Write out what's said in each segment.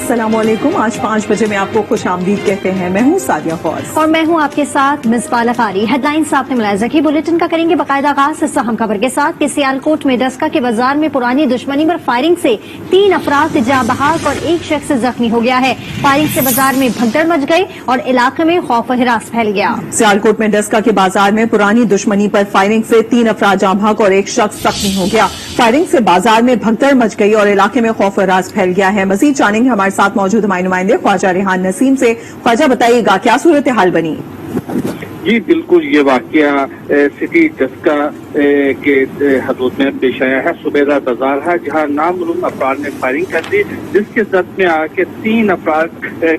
अस्सलाम वालेकुम। आज 5 बजे में आपको खुश आमदीद कहते हैं। मैं हूँ सादिया फौज और मैं हूँ आपके साथ मिसबाह लखारी। हेडलाइंस आपने मुलाहिजा की। बुलेटिन का करेंगे बाकायदा आगाज इस अहम खबर के साथ कि सियालकोट में डस्का के बाजार में पुरानी दुश्मनी पर फायरिंग से 3 अफराद जाँ बहक और 1 शख्स जख्मी हो गया है। फायरिंग से बाजार में भगदड़ मच गई और इलाके में खौफ हिरास फैल गया। सियालकोट में डस्का के बाजार में पुरानी दुश्मनी पर फायरिंग से 3 अफराद जाँ बहक और 1 शख्स जख्मी हो गया। फायरिंग से बाजार में भगदड़ मच गई और इलाके में खौफ हिरास फैल गया है। मजीद जानेंगे हमारे साथ मौजूद हमारे नुमाइंदे ख्वाजा रेहान नसीम से। ख्वाजा बताइएगा क्या सूरत हाल बनी? जी बिल्कुल, ये वाकया सिटी डस्का के हदूद में पेश आया है। सुबेदा बाजार है जहाँ नामालूम अफराद ने फायरिंग कर दी, जिसके जद में आके 3 अफराद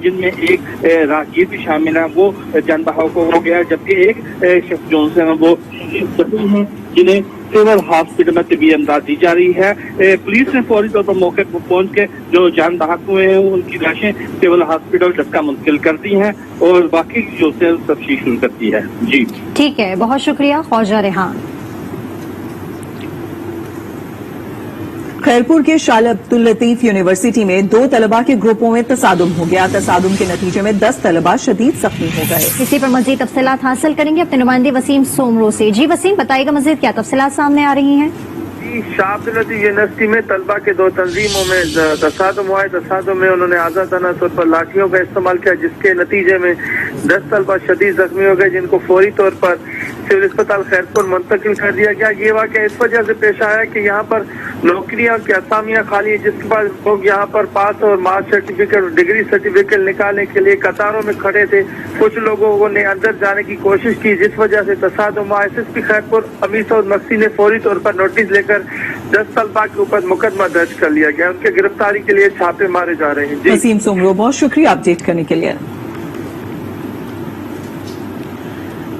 जिनमें एक राहगीर भी शामिल है वो जान बहाव को हो गया, जबकि एक शख्स जो है वो जख्मी है जिन्हें सिविल हॉस्पिटल में तबीयत इमदाद दी जा रही है। पुलिस ने फौरी तौर पर मौके पर पहुंच के जो जान बहक हुए हैं उनकी लाशें सिविल हॉस्पिटल डस्का मुंतकिल कर दी हैं और बाकी जो से तफ्तीश शुरू कर दी है। जी ठीक है, बहुत शुक्रिया ख्वाजा रेहान। खैरपुर के शाह अब्दुल लतीफ यूनिवर्सिटी में 2 तलबा के ग्रुपों में तसादुम हो गया। तसादुम के नतीजे में 10 तलबा शदीद जख्मी हो गए। इसी पर मजीद तफसीलात हासिल करेंगे अपने नुमाइंदे वसीम सोमरो से। जी वसीम, बताइएगा मजीद क्या तफसीलात सामने आ रही हैं? शाह अब्दुल लतीफ यूनिवर्सिटी में तलबा के 2 तंजीमों में तसादुम हुआ है। तसादुम में उन्होंने आज़ादाना तौर पर लाठियों का इस्तेमाल किया, जिसके नतीजे में 10 तलबा शदीद जख्मी हो गए, जिनको फौरी तौर पर सिविल अस्पताल खैरपुर मुंतकिल कर दिया गया। ये वाक़या इस वजह से पेश आया कि यहाँ पर नौकरियां की असामियाँ खाली है, जिसके बाद लोग यहाँ पर पास और मार्क्स सर्टिफिकेट और डिग्री सर्टिफिकेट निकालने के लिए कतारों में खड़े थे। कुछ लोगों ने अंदर जाने की कोशिश की, जिस वजह से तसादुम हुआ। SSP खैरपुर अमीर सऊद मक्सी ने फौरी तौर पर नोटिस लेकर 10 तलबा के ऊपर मुकदमा दर्ज कर लिया गया। उनके गिरफ्तारी के लिए छापे मारे जा रहे हैं। वसीम सोमरो, बहुत शुक्रिया अपडेट करने के लिए।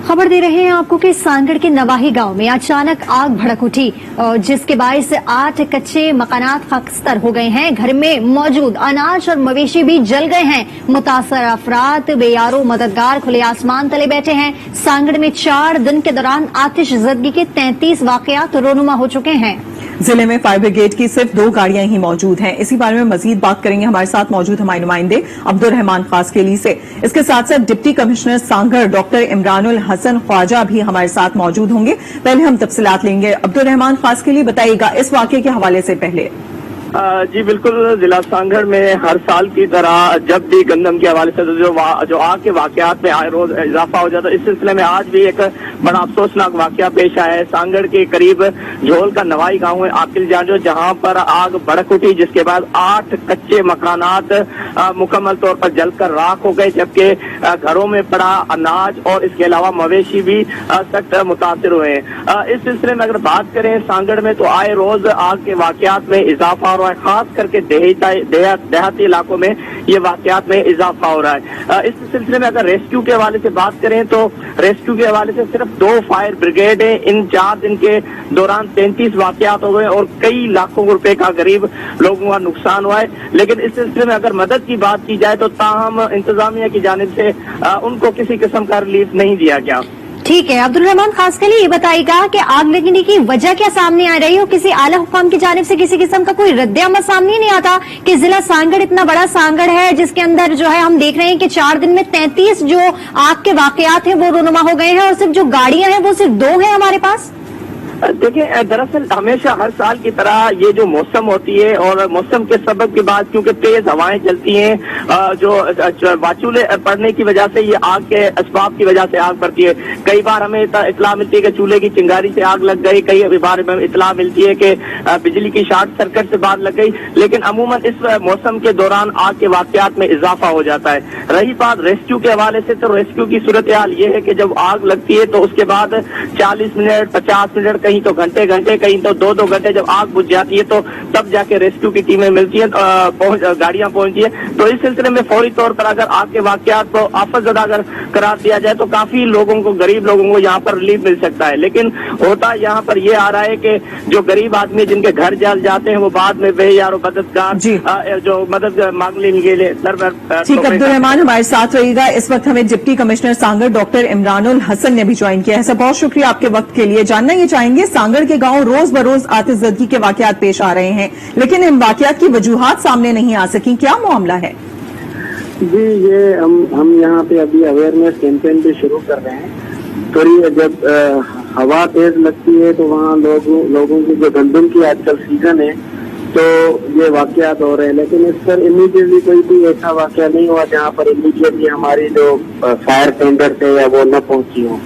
खबर दे रहे हैं आपको कि सांगड़ के नवाही गांव में अचानक आग भड़क उठी, जिसके बायस 8 कच्चे मकानात खाकस्तर हो गए हैं। घर में मौजूद अनाज और मवेशी भी जल गए हैं। मुतासर अफराद बेयारो मददगार खुले आसमान तले बैठे हैं। सांगड़ में 4 दिन के दौरान आतिशज़दगी के 33 वाकयात रोनुमा हो चुके हैं। जिले में फायर ब्रिगेड की सिर्फ 2 गाड़ियां ही मौजूद हैं। इसी बारे में मजीद बात करेंगे हमारे साथ मौजूद हमारे नुमाइंदे अब्दुल रहमान खासकेली से। इसके साथ साथ deputy commissioner Sanghar doctor Imranul Hasan Khawaja भी हमारे साथ मौजूद होंगे। पहले हम तफसीलात लेंगे। अब्दुल रहमान खासकेली, बताइएगा इस वाकये के हवाले से पहले। जी बिल्कुल, जिला सांगड़ में हर साल की तरह जब भी गंदम के हवाले से जो आग के वाकयात में आए रोज इजाफा हो जाता है, इस सिलसिले में आज भी एक बड़ा अफसोसनाक वाकया पेश आया है। सांगड़ के करीब झोल का नवाई गांव है आकिल जानो, जहां पर आग भड़क उठी, जिसके बाद 8 कच्चे मकानात मुकम्मल तौर पर जलकर राख हो गए, जबकि घरों में पड़ा अनाज और इसके अलावा मवेशी भी सख्त मुतासिर हुए हैं। इस सिलसिले में अगर बात करें सांगड़ में, तो आए रोज आग के वाकयात में इजाफा, खास करके देहाती इलाकों में ये वाकयात में इजाफा हो रहा है। इस सिलसिले में अगर रेस्क्यू के हवाले से बात करें, तो रेस्क्यू के हवाले से सिर्फ 2 फायर ब्रिगेड है। इन 4 दिन के दौरान 33 वाकयात हो गए और कई लाखों रुपए का गरीब लोगों का नुकसान हुआ है। लेकिन इस सिलसिले में अगर मदद की बात की जाए, तो ताहम इंतजामिया की जानिब से उनको किसी किस्म का रिलीफ नहीं दिया गया। ठीक है, अब्दुल रहमान खासकर ये बताएगा कि आग लगने की वजह क्या सामने आ रही है और किसी आला हुकाम की जानिब से किसी किस्म का कोई रद्द-ए-अमल सामने नहीं आता कि जिला सांगड़ इतना बड़ा सांगड़ है, जिसके अंदर जो है हम देख रहे हैं कि 4 दिन में 33 जो आग के वाकयात हैं वो रोनुमा हो गए हैं और सिर्फ जो गाड़ियां हैं वो सिर्फ 2 हैं हमारे पास। देखिए, दरअसल हमेशा हर साल की तरह ये जो मौसम होती है और मौसम के सबब के बाद क्योंकि तेज हवाएं चलती हैं, जो वाचूले पड़ने की वजह से ये आग के असबाब की वजह से आग पड़ती है। कई बार हमें इतला मिलती है कि चूल्हे की चिंगारी से आग लग गई, कई बार में इतला मिलती है कि बिजली की शॉर्ट सर्किट से बात लग गई। लेकिन अमूमन इस मौसम के दौरान आग के वाकयात में इजाफा हो जाता है। रही बात रेस्क्यू के हवाले से, तो रेस्क्यू की सूरत हाल ये है कि जब आग लगती है तो उसके बाद 40 मिनट 50 मिनट, कहीं तो घंटे, कहीं तो 2 घंटे जब आग बुझ जाती है तो तब जाके रेस्क्यू की टीमें मिलती है, गाड़ियां पहुंचती है। तो इस सिलसिले में फौरी तौर पर अगर आग के वाकयात को आफतज़दा अगर करार दिया जाए तो काफी लोगों को, गरीब लोगों को यहाँ पर रिलीफ मिल सकता है। लेकिन होता यहाँ पर ये आ रहा है कि जो गरीब आदमी जिनके घर जल जाते हैं वो बाद में बेयारो मददगार जो मदद मांगने के लिए ठीक। अब्दुल रहमान हमारे साथ रहिएगा। इस वक्त हमें deputy commissioner Sanghar doctor Imranul Hasan ने भी ज्वाइन किया है। सर, बहुत शुक्रिया आपके वक्त के लिए। जानना ये चाहेंगे बताएंगे, सांगड़ के गांव रोज बरोज आतिशज़दगी के वाकयात पेश आ रहे हैं, लेकिन इन वाकयात की वजूहात सामने नहीं आ सकी। क्या मामला है? जी, ये हम यहाँ पे अभी अवेयरनेस कैंपेन भी शुरू कर रहे हैं। थोड़ी जब हवा तेज लगती है तो वहाँ लोगों की जो गंदम की आजकल सीजन है तो ये वाकयात हो रहे हैं, लेकिन इस पर इमीडिएटली कोई भी ऐसा वाकया नहीं हुआ जहाँ पर इमीडिएटली हमारी जो फायर टेंडर थे या वो न पहुंची हो।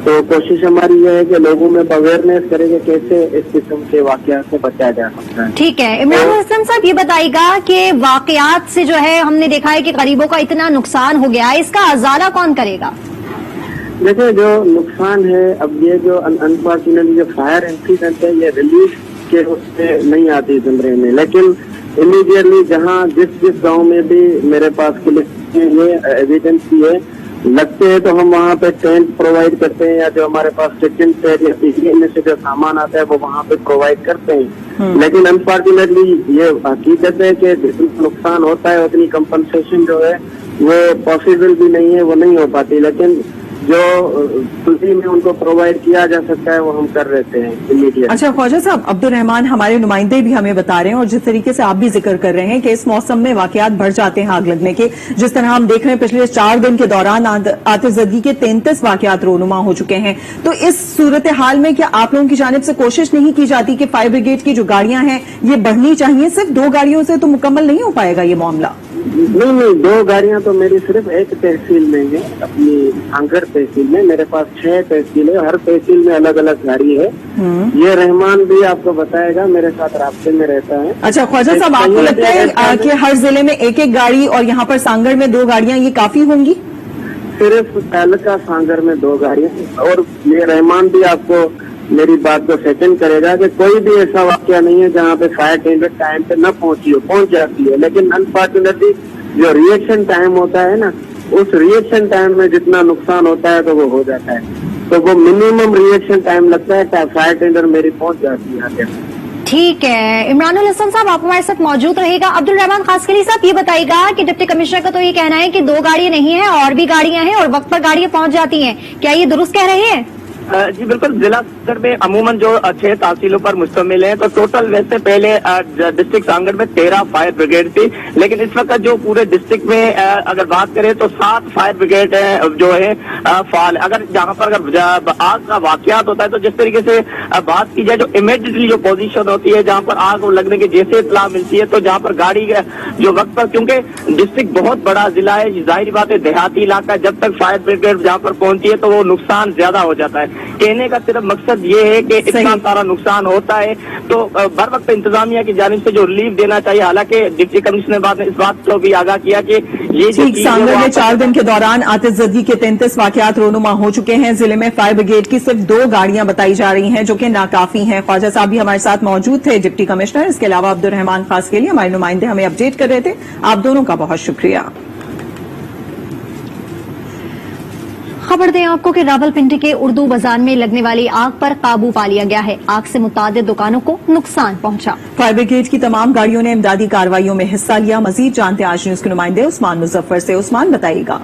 तो कोशिश हमारी ये है कि लोगों में अवेयरनेस करेंगे कैसे इस किस्म के वाकयात से बचाया जा सकता है। ठीक है, इमरान हसन साहब ये बताइएगा कि वाकयात से जो है हमने देखा है कि गरीबों का इतना नुकसान हो गया है, इसका अजाला कौन करेगा? देखिए, जो नुकसान है, अब ये जो अनफॉर्चुनेटली जो फायर इंसिडेंट है ये रिलीफ के उससे नहीं आती कमरे में, लेकिन इमीडिएटली जहाँ जिस गांव में भी मेरे पास ये एविडेंस भी है लगते हैं तो हम वहाँ पे टेंट प्रोवाइड करते हैं, या जो हमारे पास किचन सेट या बिजली में से जो सामान आता है वो वहाँ पे प्रोवाइड करते हैं। लेकिन अनफॉर्चुनेटली ये हकीकत है कि जितना नुकसान होता है उतनी कंपनसेशन जो है वो पॉसिबल भी नहीं है, वो नहीं हो पाती, लेकिन जो फ्री में उनको प्रोवाइड किया जा सकता है वो हम कर रहते हैं इमीडिएट। अच्छा ख्वाजा साहब, अब्दुल रहमान हमारे नुमाइंदे भी हमें बता रहे हैं, और जिस तरीके से आप भी जिक्र कर रहे हैं कि इस मौसम में वाकयात बढ़ जाते हैं आग लगने के, जिस तरह हम देख रहे हैं पिछले 4 दिन के दौरान आतिशज़दगी के 33 वाकयात रोनुमा हो चुके हैं, तो इस सूरत हाल में क्या आप लोगों की जानिब से कोशिश नहीं की जाती कि फायर ब्रिगेड की जो गाड़ियां हैं ये बढ़नी चाहिए? सिर्फ 2 गाड़ियों से तो मुकम्मल नहीं हो पाएगा ये मामला। नहीं, 2 गाड़ियां तो मेरी सिर्फ एक तहसील में है, अपनी सांगड़ तहसील में। मेरे पास 6 तहसील है, हर तहसील में अलग अलग गाड़ी है। ये रहमान भी आपको बताएगा, मेरे साथ रास्ते में रहता है। अच्छा ख्वाजा साहब, आपको लगता है कि हर जिले में एक गाड़ी और यहाँ पर सांगड़ में 2 गाड़ियां ये काफी होंगी? सिर्फ तहलका सांगड़ में 2 गाड़ियां, और ये रहमान भी आपको मेरी बात को सेकंड करेगा कि कोई भी ऐसा वाकया नहीं है जहाँ पे फायर टेंडर टाइम पे न पहुंची हो, पहुंच जाती है, लेकिन अनफॉर्चुनेटली जो रिएक्शन टाइम होता है ना, उस रिएक्शन टाइम में जितना नुकसान होता है तो वो हो जाता है, तो वो मिनिमम रिएक्शन टाइम लगता है, फायर टेंडर मेरी पहुंच जाती है आगे। ठीक है, इमरान हसन साहब आप हमारे साथ मौजूद रहेगा। अब्दुल रहमान खासकरी साहब ये बताइएगा कि डिप्टी कमिश्नर का तो ये कहना है कि 2 गाड़ियां नहीं है और भी गाड़ियां हैं और वक्त पर गाड़ियां पहुंच जाती हैं, क्या ये दुरुस्त कह रहे हैं? जी बिल्कुल, जिला सांगड़ में अमूमन जो 6 तहसीलों पर मुश्तमिल है, तो टोटल वैसे पहले डिस्ट्रिक्ट सांगड़ में 13 फायर ब्रिगेड थी, लेकिन इस वक्त जो पूरे डिस्ट्रिक्ट में अगर बात करें तो 7 फायर ब्रिगेड जो है फाल। अगर जहाँ पर अगर आग का वाकयात होता है तो जिस तरीके से बात की जाए, जो इमीडिएटली जो पोजीशन होती है जहाँ पर आग लगने की जैसे इत्तला मिलती है तो जहाँ पर गाड़ी जो वक्त पर, क्योंकि डिस्ट्रिक्ट बहुत बड़ा जिला है, जाहिर बात है देहाती इलाका, जब तक फायर ब्रिगेड जहाँ पर पहुंचती है तो वो नुकसान ज्यादा हो जाता है। कहने का सिर्फ मकसद ये है कि इतना सारा नुकसान होता है तो बर वक्त इंतजामिया की जानिब से जो रिलीफ देना चाहिए। हालांकि डिप्टी कमिश्नर ने इस बात को भी आगाह किया कि ये सांगड़ में 4 दिन के दौरान आतिशज़दगी के 33 वाकयात रोनुमा हो चुके हैं। जिले में फायर ब्रिगेड की सिर्फ 2 गाड़ियां बताई जा रही हैं जो कि नाकाफी हैं। ख्वाजा साहब भी हमारे साथ मौजूद थे, डिप्टी कमिश्नर। इसके अलावा अब्दुल रहमान खास के लिए हमारे नुमाइंदे हमें अपडेट कर रहे थे। आप दोनों का बहुत शुक्रिया। खबर दें आपको कि रावलपिंडी के उर्दू बाजार में लगने वाली आग पर काबू पा लिया गया है। आग से मुतादिद दुकानों को नुकसान पहुंचा। फायर ब्रिगेड की तमाम गाड़ियों ने इमदादी कार्रवाइयों में हिस्सा लिया। मजीद जानते हैं आज न्यूज के नुमाइंदे उस्मान मुजफ्फर से। उस्मान, बताइएगा।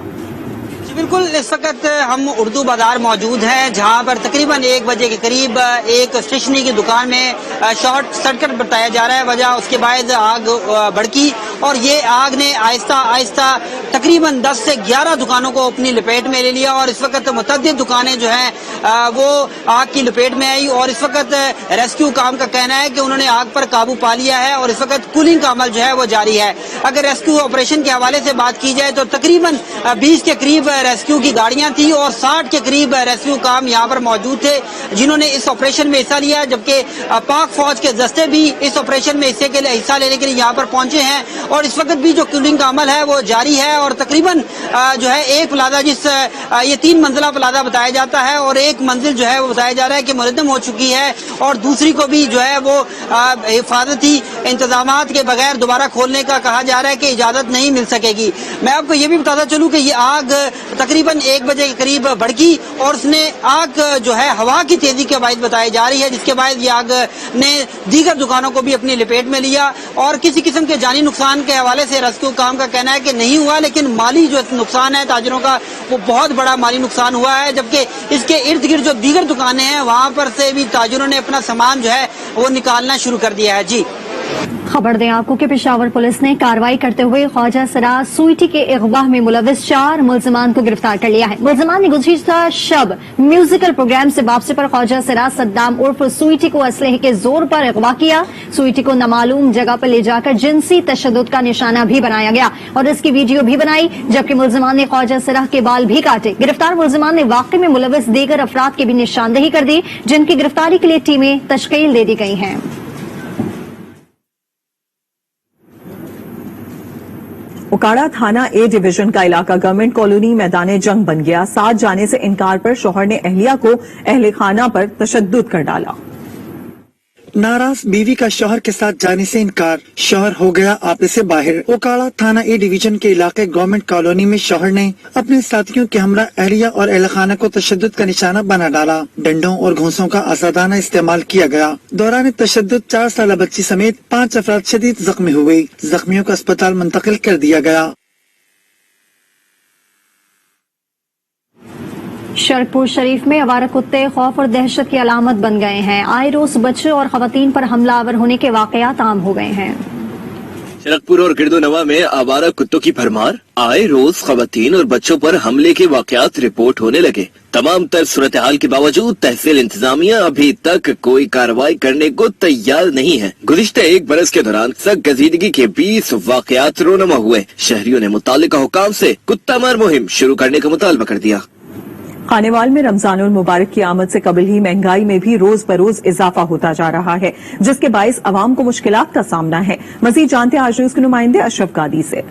बिल्कुल, इस वक्त हम उर्दू बाजार मौजूद हैं जहां पर तकरीबन 1 बजे के करीब एक स्टेशनरी की दुकान में शॉर्ट सर्किट बताया जा रहा है वजह, उसके बाद आग भड़की और ये आग ने आहिस्ता आहिस्ता तकरीबन 10 से 11 दुकानों को अपनी लपेट में ले लिया और इस वक्त मुतअद्दिद दुकानें जो हैं वो आग की लपेट में आई और इस वक्त रेस्क्यू काम का कहना है कि उन्होंने आग पर काबू पा लिया है और इस वक्त कूलिंग का अमल जो है वो जारी है। अगर रेस्क्यू ऑपरेशन के हवाले से बात की जाए तो तकरीबन 20 के करीब रेस्क्यू की गाड़ियां थी और 60 के करीब रेस्क्यू काम यहाँ पर मौजूद थे जिन्होंने इस ऑपरेशन में हिस्सा लिया, जबकि पाक फौज के दस्ते भी इस ऑपरेशन में हिस्सा लेने के लिए यहाँ पर पहुंचे हैं और इस वक्त भी जो कूलिंग का अमल है वो जारी है और तकरीबन जो है एक प्लाजा ये 3 मंजिला प्लाजा बताया जाता है और एक मंजिल जो है वो बताया जा रहा है कि मुरद्दम हो चुकी है और दूसरी को भी जो है वो हिफाजती इंतजामात के बगैर दोबारा खोलने का कहा जा रहा है कि इजाजत नहीं मिल सकेगी। मैं आपको ये भी बताता चलूं कि ये आग तकरीबन 1 बजे के करीब भड़की और उसने आग जो है हवा की तेजी के बाद बताई जा रही है, जिसके बाद ये आग ने दीगर दुकानों को भी अपनी लपेट में लिया और किसी किस्म के जानी नुकसान के हवाले से रेस्क्यू काम का कहना है कि नहीं हुआ, लेकिन लेकिन माली जो नुकसान है ताजिरों का वो बहुत बड़ा माली नुकसान हुआ है, जबकि इसके इर्द गिर्द जो दीगर दुकानें हैं वहां पर से भी ताजिरों ने अपना सामान जो है वो निकालना शुरू कर दिया है। जी खबर दें आपको कि पेशावर पुलिस ने कार्रवाई करते हुए ख्वाजा सराज स्वीटी के अगवा में मुलविस 4 मुलजमान को गिरफ्तार कर लिया है। मुलजमान ने गुज़िश्ता शब म्यूजिकल प्रोग्राम से वापसी पर ख्वाजा सराज सद्दाम उर्फ स्वीटी को असलहे के जोर पर अगवा किया। स्वीटी को नामालूम जगह पर ले जाकर जिनसी तशद्दुद का निशाना भी बनाया गया और इसकी वीडियो भी बनाई, जबकि मुलजमान ने ख्वाजा सराज के बाल भी काटे। गिरफ्तार मुलजमान ने वाक़े में मुलविस दीगर अफराद की भी निशानदेही कर दी, जिनकी गिरफ्तारी के लिए टीमें तश्कील दे दी गई हैं। उकाड़ा थाना ए डिवीजन का इलाका गवर्नमेंट कॉलोनी मैदान जंग बन गया। साथ जाने से इनकार पर शौहर ने अहलिया को अहले खाना पर तशद्दुद कर डाला। नाराज बीवी का शौहर के साथ जाने से इनकार, शौहर हो गया आपे से बाहर। उकाड़ा थाना ए डिवीजन के इलाके गवर्नमेंट कॉलोनी में शौहर ने अपने साथियों के हमरा अहलिया और अहले खाना को तशद्दुद का निशाना बना डाला। डंडों और घूंसों का आजादाना इस्तेमाल किया गया। दौरान तशद्दुद 4 साल बच्ची समेत 5 अफराद शदीद जख्मी हुए। जख्मियों को अस्पताल मुंतकिल कर दिया गया। शरकपुर शरीफ में आवारा कुत्ते खौफ और दहशत की अलामत बन गए हैं। आए रोज बच्चों और खवातीन पर हमलावर होने के वाकयात आम हो गए हैं। शरकपुर और गिरदोनवा में आवारा कुत्तों की भरमार, आए रोज खवातीन और बच्चों पर हमले के वाकयात रिपोर्ट होने लगे। तमाम तर सूरत हाल के बावजूद तहसील इंतजामिया अभी तक कोई कार्रवाई करने को तैयार नहीं है। गुज़िश्ता 1 बरस के दौरान सख्त गजीदगी के 20 वाकयात रोनमा हुए। शहरियों ने मुतालिका हुकाम से कुत्ता मार मुहिम शुरू करने का मुतालबा कर दिया। खानेवाल में रमजानुल मुबारक की आमद से कबल ही महंगाई में भी रोज बरोज इजाफा होता जा रहा है, जिसके बायस अवाम को मुश्किलात का सामना है। मजीद जानते हैं आज न्यूज़ के नुमाइंदे अशरफ गादी से।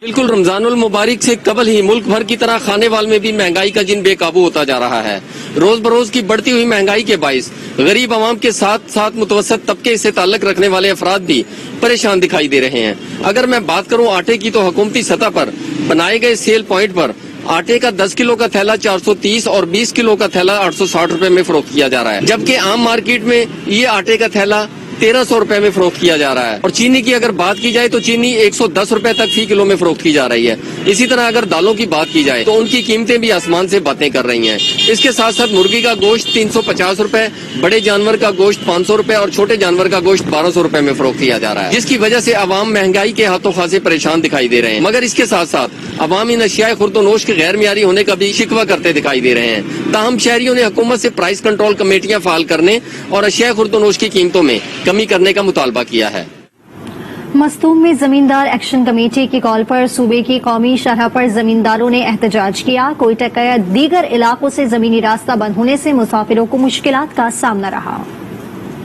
बिल्कुल रमजानुल मुबारक से कबल ही मुल्क भर की तरह खानेवाल में भी महंगाई का जिन बेकाबू होता जा रहा है। रोज बरोज की बढ़ती हुई महंगाई के बायस गरीब आवाम के साथ साथ मुतवसत तबके से ताल्लुक रखने वाले अफराद भी परेशान दिखाई दे रहे हैं। अगर मैं बात करूं आटे की, तो हुकूमती सतह पर बनाए गए सेल पॉइंट पर आटे का 10 किलो का थैला 430 और 20 किलो का थैला 860 रुपए में फरोख्त किया जा रहा है, जबकि आम मार्केट में ये आटे का थैला 1300 रुपए में फरोख्त किया जा रहा है। और चीनी की अगर बात की जाए तो चीनी 110 रुपए तक फी किलो में फरोख्त की जा रही है। इसी तरह अगर दालों की बात की जाए तो उनकी कीमतें भी आसमान से बातें कर रही हैं। इसके साथ साथ मुर्गी का गोश्त 350 रुपए, बड़े जानवर का गोश्त 500 रुपए और छोटे जानवर का गोश्त 1200 रुपए में फरोख्त किया जा रहा है, जिसकी वजह से अवाम महंगाई के हाथों खासे परेशान दिखाई दे रहे हैं। मगर इसके साथ साथ अवाम इन अशियाए खुर्दोनोश के गैर मियारी होने का भी शिकवा करते दिखाई दे रहे हैं। ताहम शहरियों ने हुकूमत से प्राइस कंट्रोल कमेटियां फाल करने और अशियाए खुर्दोनोश की कीमतों में कमी करने का मुतालबा किया है। मस्तूम में जमींदार एक्शन कमेटी की कॉल पर सूबे की कौमी शरह पर जमींदारों ने एहतजाज किया। कोयटा के दीगर इलाकों से जमीनी रास्ता बंद होने से मुसाफिरों को मुश्किलात का सामना रहा।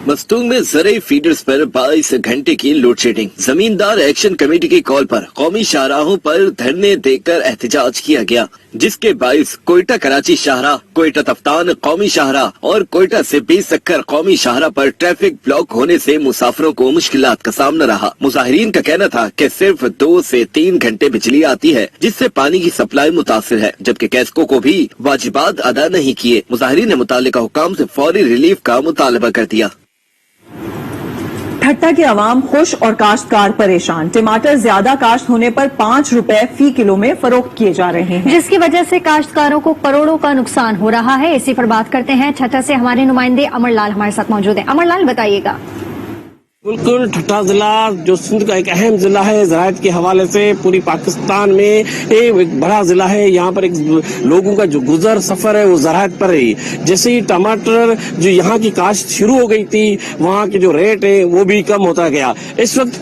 मस्तूंग में ज़राई फीडर्स पर 22 घंटे की लोड शेडिंग। जमींदार एक्शन कमेटी की कॉल पर कौमी शाहराहों पर धरने देकर एहतजाज किया गया, जिसके बाइस कोयटा कराची शाहराह, कोयटा तफ्तान कौमी शाहराह और कोयटा से 20 सक्कर कौमी शाहराह पर ट्रैफिक ब्लॉक होने से मुसाफिरों को मुश्किलात का सामना रहा। मुजाहिरीन का कहना था कि सिर्फ 2 से 3 घंटे बिजली आती है, जिससे पानी की सप्लाई मुतासिर है, जबकि कैसको को भी वाजिबात अदा नहीं किए। मुजाहिरीन ने मुतालिका हुकाम से फौरी रिलीफ का मुतालबा कर दिया। ठट्टा के अवाम खुश और काश्तकार परेशान। टमाटर ज्यादा काश्त होने पर 5 रुपए फी किलो में फरोख्त किए जा रहे हैं, जिसकी वजह से काश्तकारों को करोड़ों का नुकसान हो रहा है। इसी पर बात करते हैं। ठट्टा से हमारे नुमाइंदे अमर लाल हमारे साथ मौजूद हैं। अमर लाल, बताइएगा। बिल्कुल, ठट्टा जिला जो सिंध का एक अहम जिला है ज़राअत के हवाले से, पूरी पाकिस्तान में एक बड़ा जिला है। यहाँ पर एक लोगों का जो गुजर सफर है वो ज़राअत पर है। जैसे ही टमाटर जो यहाँ की काश्त शुरू हो गई थी, वहाँ के जो रेट है वो भी कम होता गया। इस वक्त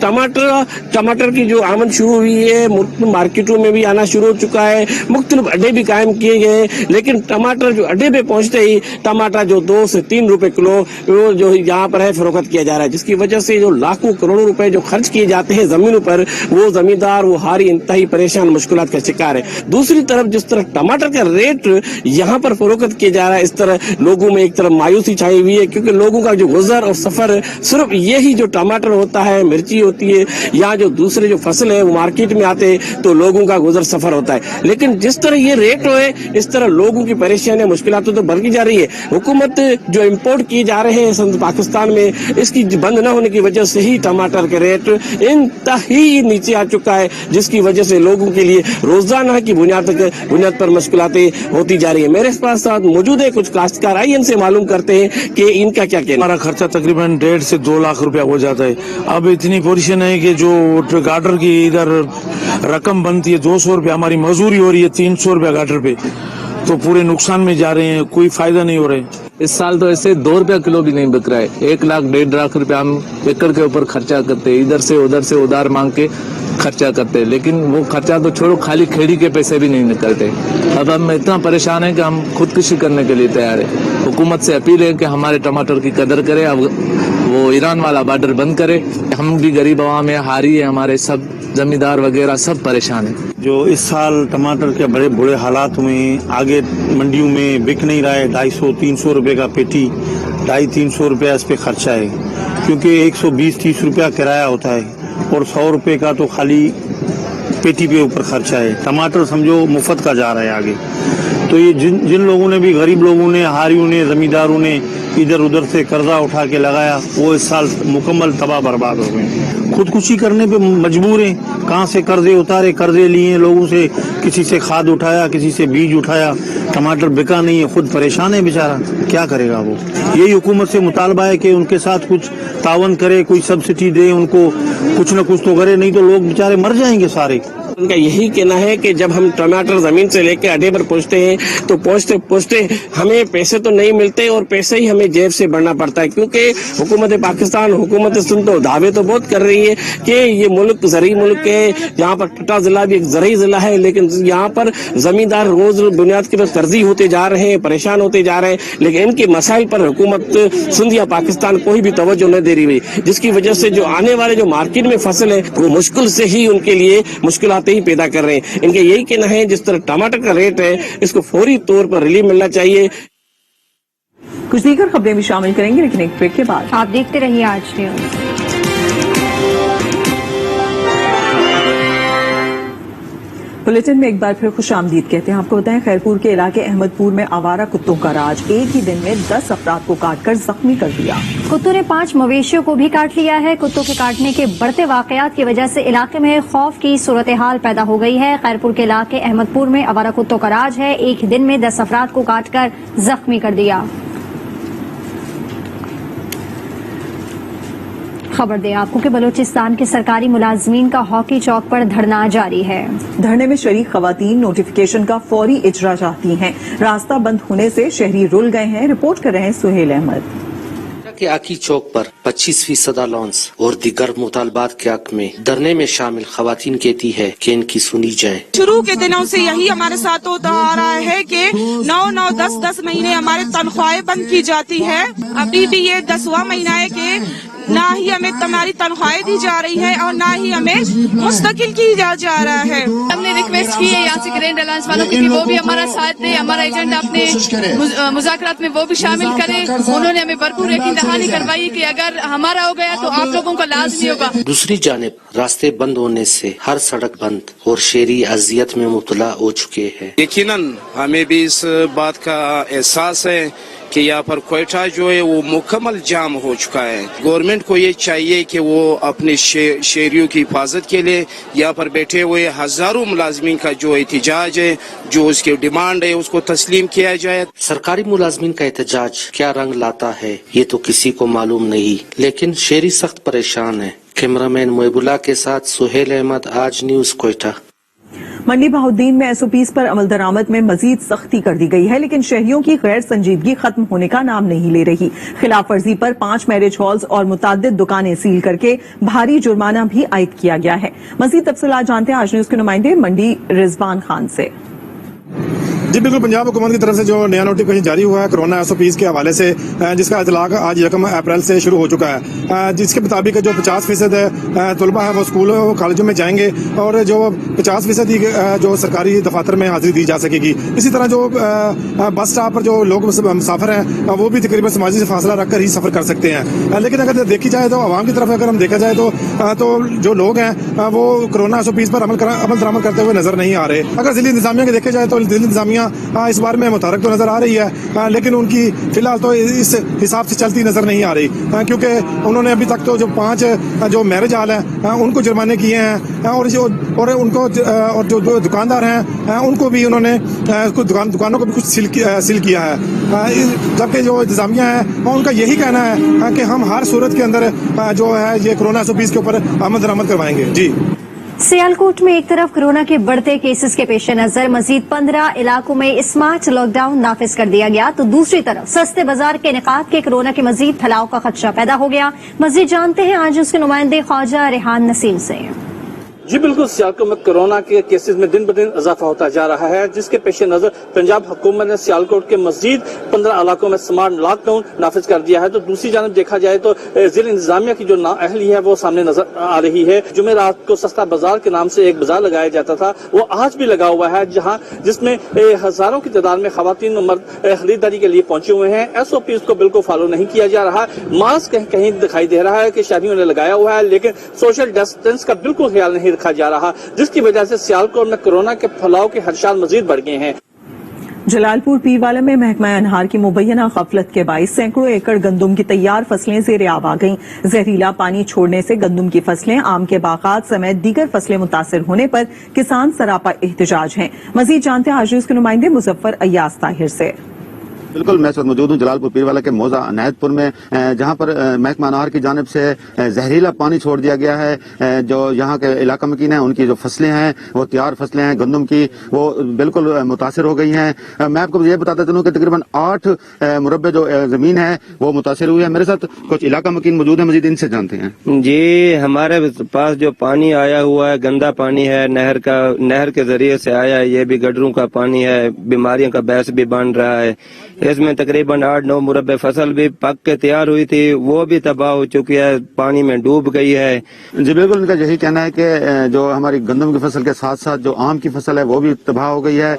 टमाटर की जो आमद शुरू हुई है, मार्केटों में भी आना शुरू हो चुका है। मुख्तलिफ अड्डे भी कायम किए गए, लेकिन टमाटर जो अड्डे पे पहुँचते ही टमाटर जो 2 से 3 रुपए किलो जो यहाँ पर है फरोख्त किया जा रहा है, जिसकी वजह से जो लाखों करोड़ों रुपए जो खर्च किए जाते हैं जमीनों पर, वो जमींदार वो हारी इंतहाई परेशान मुश्किलात का शिकार है। दूसरी तरफ जिस तरह टमाटर का रेट यहाँ पर फरोख्त किया जा रहा है, इस तरह लोगों में एक तरफ मायूसी छाई हुई है, क्योंकि लोगों का जो गुजर और सफर सिर्फ यही जो टमाटर होता है, मिर्ची होती है या जो दूसरे जो फसल है वो मार्केट में आते हैं तो लोगों का गुजर सफर होता है। लेकिन जिस तरह ये रेट है, इस तरह लोगों की परेशानियां मुश्किलात तो बढ़ती जा रही है। हुकूमत जो इम्पोर्ट किए जा रहे हैं पाकिस्तान में, इसकी बंद न होने की की वजह से ही टमाटर के रेट इंतही नीचे आ चुका है, जिसकी वजह से लोगों के लिए रोजाना की बुनियाद पर मुश्किलातें होती जा रही है। मेरे पास साथ मौजूद है कुछ काश्तकार, आइए इनसे मालूम करते हैं कि इनका क्या कहना। हमारा खर्चा तकरीबन 1.5 से 2 लाख रुपया हो जाता है। अब इतनी पोजीशन है कि जो गाटर की इधर रकम बनती है 200 रुपया, हमारी मजदूरी हो रही है 300 रुपया गाटर पे, तो पूरे नुकसान में जा रहे हैं, कोई फायदा नहीं हो रहा है। इस साल तो ऐसे 2 रुपया किलो भी नहीं बिक रहा है। 1 लाख 1.5 लाख रुपया हम एकड़ के ऊपर खर्चा करते हैं, इधर से उधार मांग के खर्चा करते हैं, लेकिन वो खर्चा तो छोड़ो, खाली खेड़ी के पैसे भी नहीं निकलते। अब हम इतना परेशान हैं कि हम खुदकुशी करने के लिए तैयार है। हुकूमत से अपील है कि हमारे टमाटर की कदर करे, अब वो ईरान वाला बॉर्डर बंद करे। हम भी गरीब आवाम है, हारी है, हमारे सब जमींदार वगैरह सब परेशान है। जो इस साल टमाटर के बड़े बुरे हालात हुए हैं, आगे मंडियों में बिक नहीं रहा है। 250-300 रुपए का पेटी, 250-300 रुपया इस पे खर्चा है, क्योंकि 120-30 रुपया किराया होता है और 100 रुपए का तो खाली पेटी पे ऊपर खर्चा है। टमाटर समझो मुफ्त का जा रहा है आगे। तो ये जिन लोगों ने भी, गरीब लोगों ने, हारियों ने, जमींदारों ने इधर उधर से कर्जा उठा के लगाया, वो इस साल मुकम्मल तबाह बर्बाद हो गए। खुदकुशी करने पे मजबूर हैं। कहाँ से कर्जे उतारे, कर्जे लिए लोगों से, किसी से खाद उठाया, किसी से बीज उठाया, टमाटर बिका नहीं है, खुद परेशान है बेचारा, क्या करेगा वो। यही हुकूमत से मुतालबा है कि उनके साथ कुछ तावन करे, कोई सब्सिडी दे, उनको कुछ न कुछ तो करे, नहीं तो लोग बेचारे मर जाएंगे सारे। उनका यही कहना है कि जब हम टमाटर जमीन से लेके अड्डे पर पहुंचते हैं तो पहुंचते हमें पैसे तो नहीं मिलते और पैसे ही हमें जेब से भरना पड़ता है, क्योंकि हुकूमत पाकिस्तान, हुकूमत सिंध तो दावे तो बहुत कर रही है कि ये मुल्क ज़रई मुल्क है। यहाँ पर टटा जिला भी एक ज़रई जिला है, लेकिन यहाँ पर जमींदार रोज बुनियाद के पर कर्जी होते जा रहे हैं, परेशान होते जा रहे हैं, लेकिन इनके मसाइल पर हुकूमत सिंध या पाकिस्तान कोई भी तवज्जो नहीं दे रही है, जिसकी वजह से जो आने वाले जो मार्केट में फसल है वो मुश्किल से ही उनके लिए मुश्किलात ही पैदा कर रहे हैं। इनके यही कहना है जिस तरह टमाटर का रेट है इसको फौरी तौर पर रिलीफ मिलना चाहिए। कुछ दीगर खबरें भी शामिल करेंगे, लेकिन एक ब्रेक के बाद। आप देखते रहिए आज न्यूज। बुलेटिन में एक बार फिर खुशामदीद कहते हैं। आपको बताएं, खैरपुर के इलाके अहमदपुर में आवारा कुत्तों का राज, एक ही दिन में 10 अफराद को काटकर जख्मी कर दिया। कुत्तों ने 5 मवेशियों को भी काट लिया है। कुत्तों के काटने के बढ़ते वाकयात की वजह से इलाके में खौफ की सूरत हाल पैदा हो गई है। खैरपुर के इलाके अहमदपुर में आवारा कुत्तों का राज है, एक ही दिन में 10 अफराद को काटकर जख्मी कर दिया। खबर दें आपको कि बलूचिस्तान के सरकारी मुलाजमीन का हॉकी चौक पर धरना जारी है। धरने में शरीक खवातीन नोटिफिकेशन का फौरी इजरा चाहती हैं। रास्ता बंद होने से शहरी रुल गए हैं। रिपोर्ट कर रहे हैं सुहेल अहमद। के आकी चौक पर 25% अलाउंस और दीगर मुतालबात के हक में धरने में शामिल खवातीन कहती है कि इनकी सुनी जाए। शुरू के दिनों से यही हमारे साथ होता आ रहा है कि 9-9, 10-10 महीने हमारे तनख्वाहें बंद की जाती है। अभी भी ये 10वां महीना है कि ना ही हमें हमारी तनख्वाहें दी जा रही है और ना ही हमें मुस्तकिल की जा रहा है। हमने रिक्वेस्ट की है यहाँ से ग्रैंड अलायंस वालों की कि वो भी हमारा साथ दे, हमारा एजेंडा अपने मुज़ाकरात में वो भी शामिल करें। उन्होंने हमें भरपूर यकीन दहानी करवाई कि अगर हमारा हो गया तो आप लोगों का लाज़मी होगा। दूसरी जानिब रास्ते बंद होने से हर सड़क बंद और शहरी अजियत में मुब्तला हो चुके हैं। यकीनन हमें भी इस बात का एहसास है कि यहाँ पर क्वेटा जो है वो मुकम्मल जाम हो चुका है। गवर्नमेंट को ये चाहिए कि वो अपने शहरियों की हिफाजत के लिए यहाँ पर बैठे हुए हजारों मुलाजमीन का जो एहतजाज है, जो उसकी डिमांड है, उसको तस्लीम किया जाए। सरकारी मुलाजमीन का एहतजाज क्या रंग लाता है ये तो किसी को मालूम नहीं, लेकिन शहरी सख्त परेशान है। कैमरामैन मोहबुल्ला के साथ सुहेल अहमद, आज न्यूज क्वेटा। मंडी बहाउद्दीन में एसओपीज पर अमल दरामद में मजीद सख्ती कर दी गई है, लेकिन शहरियों की गैर संजीदगी खत्म होने का नाम नहीं ले रही। खिलाफ वर्जी पर 5 मैरिज हॉल्स और मुतादिद दुकानें सील करके भारी जुर्माना भी आयद किया गया है। मजीद तफसीलात जानते हैं आज न्यूज के नुमाइंदे मंडी रिजवान खान से। जी बिल्कुल, पंजाब हुकूमत की तरफ से जो नया नोटिफिकेशन जारी हुआ है कोरोना एसओपीज के हवाले से, जिसका इतलाक आज 1 अप्रैल से शुरू हो चुका है, जिसके मुताबिक जो 50% तलबा है वो स्कूल कॉलेजों में जाएंगे और जो 50% जो सरकारी दफातर में हाजिरी दी जा सकेगी। इसी तरह जो बस स्टॉप पर जो लोग मुसाफिर हैं वो भी तकरीबन समाजी से फासला रखकर ही सफर कर सकते हैं। लेकिन अगर देखी जाए तो आवाम की तरफ अगर हम देखा जाए तो जो लोग हैं वो कोरोना एसओपीज पर अमल दरामद करते हुए नजर नहीं आ रहे। अगर जिला इंतजामिया के देखे जाए तो जिला इंतजामिया इंतजामिया इस बारे में मुतहरक तो नजर आ रही है, लेकिन उनकी फिलहाल तो इस हिसाब से चलती नजर नहीं आ रही, क्योंकि उन्होंने अभी तक तो जो 5 जो मैरिज हॉल हैं उनको जुर्माने किए हैं, और जो दुकानदार हैं उनको भी उन्होंने दुकानों को भी कुछ सील किया है, जबकि जो इंतजामिया है उनका यही कहना है कि हम हर सूरत के अंदर जो है ये कोरोना 120 के ऊपर अमल दरामद करवाएंगे। जी, सियालकोट में एक तरफ कोरोना के बढ़ते केसेस के पेश नजर मजीद 15 इलाकों में स्मार्ट लॉकडाउन नाफिज कर दिया गया, तो दूसरी तरफ सस्ते बाजार के इनेकाद के कोरोना के मजीद फैलाव का खदशा पैदा हो गया। मजीद जानते हैं आज उसके नुमाइंदे ख्वाजा रेहान नसीम से। जी बिल्कुल, सियालकोट में कोरोना के केसेस में दिन ब दिन इजाफा होता जा रहा है, जिसके पेश नजर पंजाब हुकूमत ने सियालकोट के मजीद 15 इलाकों में स्मार्ट लॉकडाउन नाफिज कर दिया है। तो दूसरी जानब देखा जाए तो जिला इंतजामिया की जो नाअहली है वो सामने नजर आ रही है। जुमेरात को सस्ता बाजार के नाम से एक बाजार लगाया जाता था, वो आज भी लगा हुआ है, जिसमें हजारों की तादाद में खवातीन और मर्द खरीदारी के लिए पहुंचे हुए हैं। SOP को बिल्कुल फॉलो नहीं किया जा रहा। मास्क कहीं दिखाई दे रहा है कि शहरियों ने लगाया हुआ है, लेकिन सोशल डिस्टेंस का बिल्कुल ख्याल नहीं रखा जा रहा, जिसकी वजह से सियालकोट में कोरोना के फैलाव के खदशात मजीद बढ़ गए हैं। जलालपुर पीरवाला में महकमा अनहार की मुबैना गफलत के बाइस सैकड़ों एकड़ गंदुम की तैयार फसलें ज़ेर आब आ गईं। जहरीला पानी छोड़ने से गंदुम की फसलें, आम के बागात समेत दीगर फसलें मुतासिर होने पर किसान सरापा एहतजाज हैं। मजीद जानते हैं आज उसके नुमाइंदे मुजफ्फर अय्याज ताहिर से। बिल्कुल, मैं इस वक्त मौजूद हूँ जलालपुर पीरवाला के मौजा अनायतपुर में, जहाँ पर महकमा अनहार की जानिब से जहरीला पानी छोड़ दिया गया है। जो यहाँ के इलाका मकीन है उनकी जो फसलें हैं वो तैयार फसलें हैं गंदम की, वो बिल्कुल मुतासिर हो गई हैं। मैं आपको ये बताता चलूँ कि तकरीबन 8 मुरब्बे जो जमीन है वो मुतासिर हुई है। मेरे साथ कुछ इलाका मकीन मौजूद है, मजीद इनसे जानते हैं। जी, हमारे पास जो पानी आया हुआ है गंदा पानी है, नहर के जरिए से आया है, ये भी गडरों का पानी है, बीमारियों का बहस भी बन रहा है। इसमें तकरीबन 8-9 मुरब्बे फसल भी पक के तैयार हुई थी, वो भी तबाह हो चुकी है, पानी में डूब गई है। जी बिल्कुल, इनका यही कहना है कि जो हमारी गंदम की फसल के साथ साथ जो आम की फसल है वो भी तबाह हो गई है।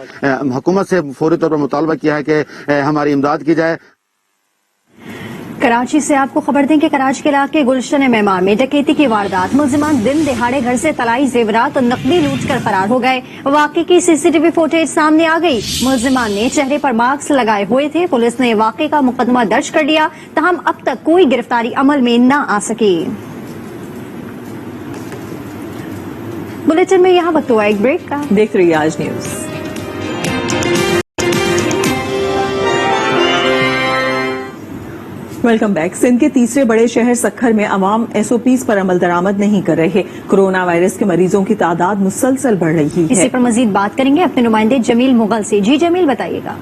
हुकूमत से फौरी तौर पर मुतालबा किया है कि हमारी इमदाद की जाए। कराची से आपको खबर दें कि कराची के इलाके गुलशन मेहमान में डकैती की वारदात, मुलजिमान दिन दिहाड़े घर से तलाई जेवरात और नकदी लूट कर फरार हो गए। वाकई की CCTV फुटेज सामने आ गई। मुलजिमान ने चेहरे पर मास्क लगाए हुए थे। पुलिस ने वाकई का मुकदमा दर्ज कर लिया, तहम अब तक कोई गिरफ्तारी अमल में न आ सकी। बुलेटिन में यहाँ वक्त हुआ एक ब्रेक का। देख रही आज न्यूज। Welcome back. सिंध के तीसरे बड़े शहर सक्खर में अवाम SOPs पर अमल दरामद नहीं कर रहे। कोरोना वायरस के मरीजों की तादाद मुसलसल बढ़ रही है। इसी पर मजीद बात करेंगे अपने नुमाइंदे जमील मुगल से। जी जमील, बताइएगा।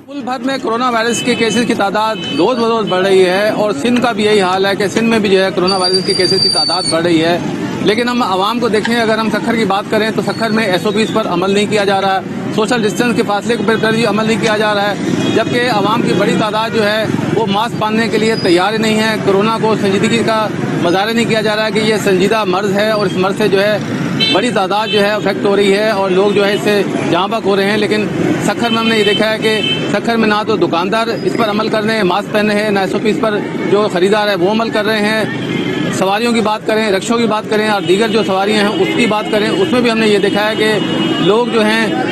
मुल्क भर में कोरोना वायरस के केसेस की तादाद रोज बरोज बढ़ रही है और सिंध का भी यही हाल है कि सिंध में भी जो है कोरोना वायरस के केसेस की तादाद बढ़ रही है। लेकिन हम आवाम को देखें, अगर हम सक्खर की बात करें तो सक्खर में SOPs पर अमल नहीं किया जा रहा है, सोशल डिस्टेंस के फासले पर भी अमल नहीं किया जा रहा है, जबकि आवाम की बड़ी तादाद जो है वो मास्क पहनने के लिए तैयार नहीं है। कोरोना को संजीदगी का मुजाहरा नहीं किया जा रहा है कि ये संजीदा मर्ज है और इस मर्ज से जो है बड़ी तादाद जो है अफेक्ट हो रही है और लोग जो है इससे जहाँ बक हो रहे हैं। लेकिन सक्खर में हमने ये देखा है कि सक्खर में ना तो दुकानदार इस पर अमल कर रहे हैं, मास्क पहने हैं, ना SOPs पर जो खरीदार है वो अमल कर रहे हैं। सवारियों की बात करें, रिक्शों की बात करें और दीगर जो सवारियां हैं उसकी बात करें, उसमें भी हमने ये देखा है कि लोग जो हैं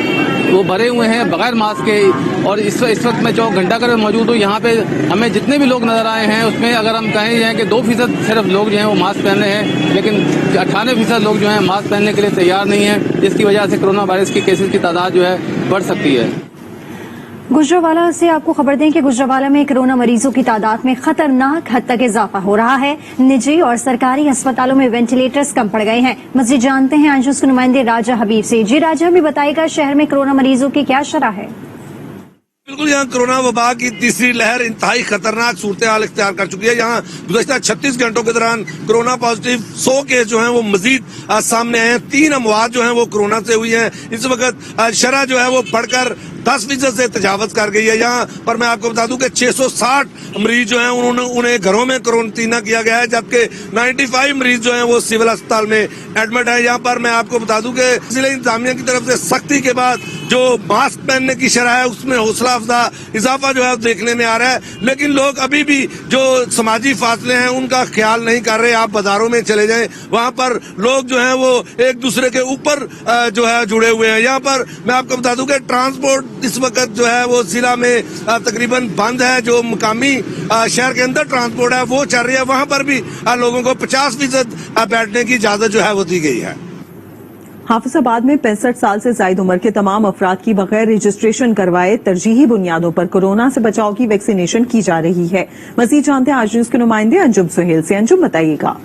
वो भरे हुए हैं बगैर मास्क के। और इस वक्त मैं 24 घंटा कर मौजूद हूँ, यहाँ पे हमें जितने भी लोग नजर आए हैं उसमें अगर हम कहें जाए कि 2% सिर्फ लोग जो हैं वो मास्क पहने हैं, लेकिन 98% लोग जो हैं मास्क पहनने के लिए तैयार नहीं है, जिसकी वजह से कोरोना वायरस की केसेस की तादाद जो है बढ़ सकती है। गुजरावाला से आपको खबर दें कि गुजरावाला में कोरोना मरीजों की तादाद में खतरनाक हद तक इजाफा हो रहा है। निजी और सरकारी अस्पतालों में वेंटिलेटर्स कम पड़ गए हैं। मजीद जानते हैं आज उसके नुमाइंदे राजा हबीब से। जी राजा, हमें बताएगा शहर में कोरोना मरीजों की क्या शरह है? बिल्कुल, यहाँ कोरोना वबा की तीसरी लहर इंतहाई खतरनाक सूरत हाल इख्तियार कर चुकी है। यहाँ गुज़श्ता 36 घंटों के दौरान कोरोना पॉजिटिव 100 केस जो हैं वो मजीद सामने आए हैं। 3 अमवात जो हैं वो कोरोना से हुई हैं। इस वक्त शरह जो है वो बढ़कर 10% से तजावज कर गई है। यहाँ पर मैं आपको बता दूं कि 660 मरीज जो हैं उन्हें घरों में क्वारंटीना किया गया है, जबकि 95 मरीज जो हैं वो सिविल अस्पताल में एडमिट है। यहाँ पर मैं आपको बता दूं कि जिला इंतजामिया की तरफ से सख्ती के बाद जो मास्क पहनने की शरह है उसमें हौसला अफजा इजाफा जो है देखने में आ रहा है, लेकिन लोग अभी भी जो समाजी फासले हैं उनका ख्याल नहीं कर रहे। आप बाजारों में चले जाएं, वहां पर लोग जो हैं वो एक दूसरे के ऊपर जो है जुड़े हुए हैं। यहाँ पर मैं आपको बता दूं कि ट्रांसपोर्ट इस वक्त जो है वो जिला में तकरीबन बंद है। जो मुकामी शहर के अंदर ट्रांसपोर्ट है वो चल रही है, वहां पर भी लोगों को 50% बैठने की इजाजत जो है वो दी गई है। हाफिजाबाद में 65 साल से ज्यादा उम्र के तमाम अफराद की बगैर रजिस्ट्रेशन करवाए तरजीही बुनियादों पर कोरोना से बचाव की वैक्सीनेशन की जा रही है। मजीद जानते हैं आज न्यूज के नुमाइंदे अंजुम सुहेल से। अंजुम, बताइएगा।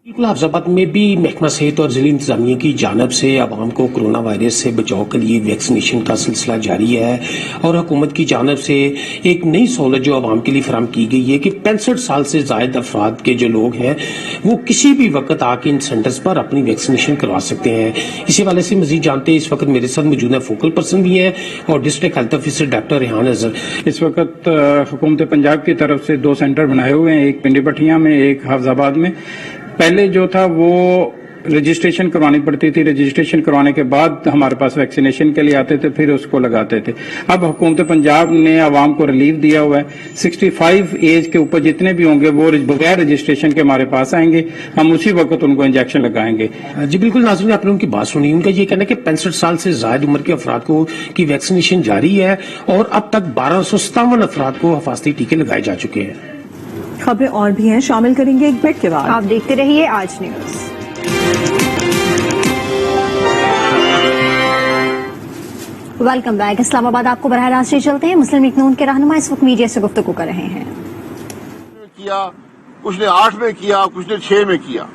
बिल्कुल, हाफिजाबाद में भी महकमा सेहत और जिला इंतजामिया की जानब से आवाम को कोरोना वायरस से बचाव के लिए वैक्सीनेशन का सिलसिला जारी है और हुकूमत की जानब से एक नई सहूलत जो आवाम के लिए फराम की गई है कि 65 साल से ज्यादा अफराद के जो लोग हैं वो किसी भी वक्त आके इन सेंटर्स पर अपनी वैक्सीनेशन करवा सकते हैं। इसी वाले से मजीद जानते हैं, इस वक्त मेरे साथ मौजूद है फोकल पर्सन भी है और district health officer doctor Rehan Azhar. इस वक्त हुकूमत पंजाब की तरफ से 2 सेंटर बनाए हुए हैं, एक पिंडी भट्टियां में, एक हाफिजाबाद में। पहले जो था वो रजिस्ट्रेशन करवानी पड़ती थी, रजिस्ट्रेशन करवाने के बाद हमारे पास वैक्सीनेशन के लिए आते थे, फिर उसको लगाते थे। अब हुकूमत पंजाब ने आवाम को रिलीफ दिया हुआ है। 65 एज के ऊपर जितने भी होंगे वो बगैर रजिस्ट्रेशन के हमारे पास आएंगे, हम उसी वक्त उनको इंजेक्शन लगाएंगे। जी बिल्कुल नाज़रीन, आपने उनकी बात सुनी। उनका ये कहना है कि 65 साल से ज्यादा उम्र के अफराद को की वैक्सीनेशन जारी है और अब तक 1257 अफराद को हिफाजती टीके लगाए जा चुके हैं। खबरें और भी हैं, शामिल करेंगे एक ब्रेक के बाद। आप देखते रहिए आज न्यूज। Welcome back. इस्लामाबाद आपको बराह रास्त चलते हैं। मुस्लिम लीग नून के रहनुमा इस वक्त मीडिया से गुफ्तगू कर रहे हैं। किया, कुछ ने 8 में किया, कुछ ने 6 में किया।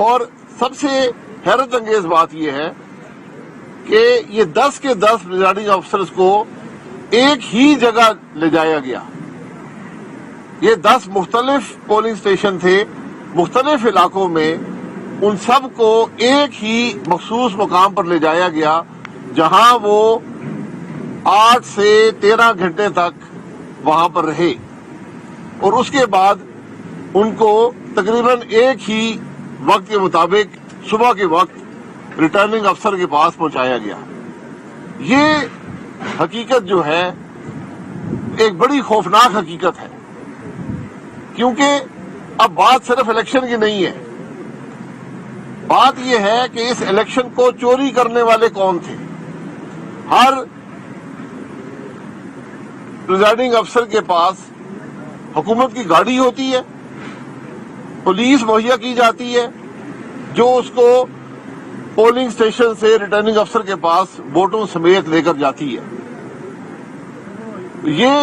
और सबसे हैरत अंगेज बात यह है कि ये 10 के 10 प्रिजाइडिंग अफसर्स को एक ही जगह ले जाया गया। ये 10 मुख्तलिफ पोलिंग स्टेशन थे मुख्तलिफ इलाकों में, उन सब को एक ही मखसूस मुकाम पर ले जाया गया जहां वो 8 से 13 घंटे तक वहां पर रहे और उसके बाद उनको तकरीबन एक ही वक्त के मुताबिक सुबह के वक्त रिटर्निंग अफसर के पास पहुंचाया गया। ये हकीकत जो है एक बड़ी खौफनाक हकीकत है, क्योंकि अब बात सिर्फ इलेक्शन की नहीं है। बात यह है कि इस इलेक्शन को चोरी करने वाले कौन थे। हर प्रिजाइडिंग अफसर के पास हुकूमत की गाड़ी होती है, पुलिस मुहैया की जाती है जो उसको पोलिंग स्टेशन से रिटर्निंग अफसर के पास वोटों समेत लेकर जाती है। ये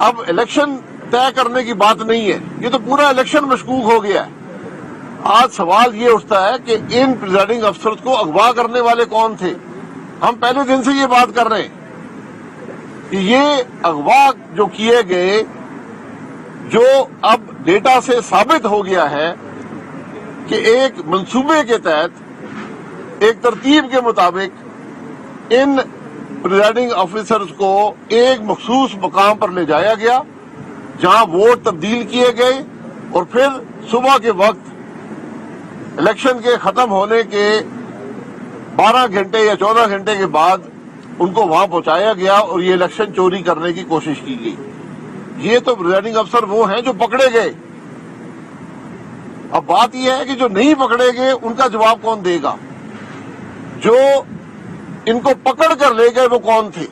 अब इलेक्शन तय करने की बात नहीं है, ये तो पूरा इलेक्शन मशकूक हो गया है। आज सवाल ये उठता है कि इन प्रिजाइडिंग अफसर्स को अगवा करने वाले कौन थे। हम पहले दिन से ये बात कर रहे हैं कि ये अगवा जो किए गए, जो अब डेटा से साबित हो गया है कि एक मंसूबे के तहत एक तरतीब के मुताबिक इन प्रिजाइडिंग ऑफिसर्स को एक मखसूस मुकाम पर ले जाया गया जहां वोट तब्दील किए गए और फिर सुबह के वक्त इलेक्शन के खत्म होने के 12 घंटे या 14 घंटे के बाद उनको वहां पहुंचाया गया और ये इलेक्शन चोरी करने की कोशिश की गई। ये तो प्रिजाइडिंग अफसर वो हैं जो पकड़े गए। अब बात यह है कि जो नहीं पकड़े गए उनका जवाब कौन देगा। जो इनको पकड़ कर ले गए वो कौन थे,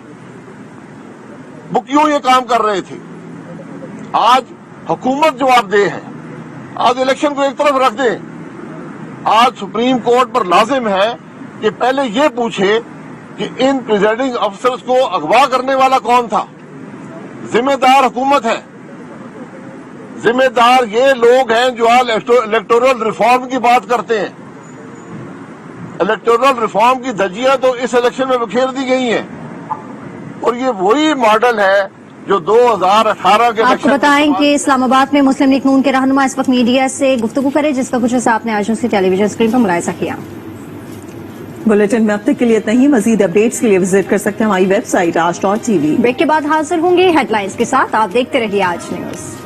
वो क्यों ये काम कर रहे थे। आज हुकूमत जवाबदेह है। आज इलेक्शन को एक तरफ रख दें। आज सुप्रीम कोर्ट पर लाजिम है कि पहले ये पूछे कि इन प्रिजाइडिंग अफसर्स को अगवा करने वाला कौन था। जिम्मेदार हुकूमत है, जिम्मेदार ये लोग हैं जो आज इलेक्टोरल रिफॉर्म की बात करते हैं। इलेक्टोरल रिफॉर्म की धज्जियां तो इस इलेक्शन में बिखेर दी गई हैं और ये वही मॉडल है जो 2018 के आपको बताएं कि इस्लामाबाद में मुस्लिम लीग नून के रहनुमा इस वक्त मीडिया से गुफ्तगू करे, जिसका कुछ हिस्सा आपने आज उसकी टेलीविजन स्क्रीन पर मुलाहिजा किया। बुलेटिन में अब तक के लिए इतना ही। मजीद अपडेट्स के लिए विजिट कर सकते हैं हमारी वेबसाइट आज.tv। ब्रेक के बाद हाजिर होंगे हेडलाइंस के साथ। आप देखते रहिए आज न्यूज।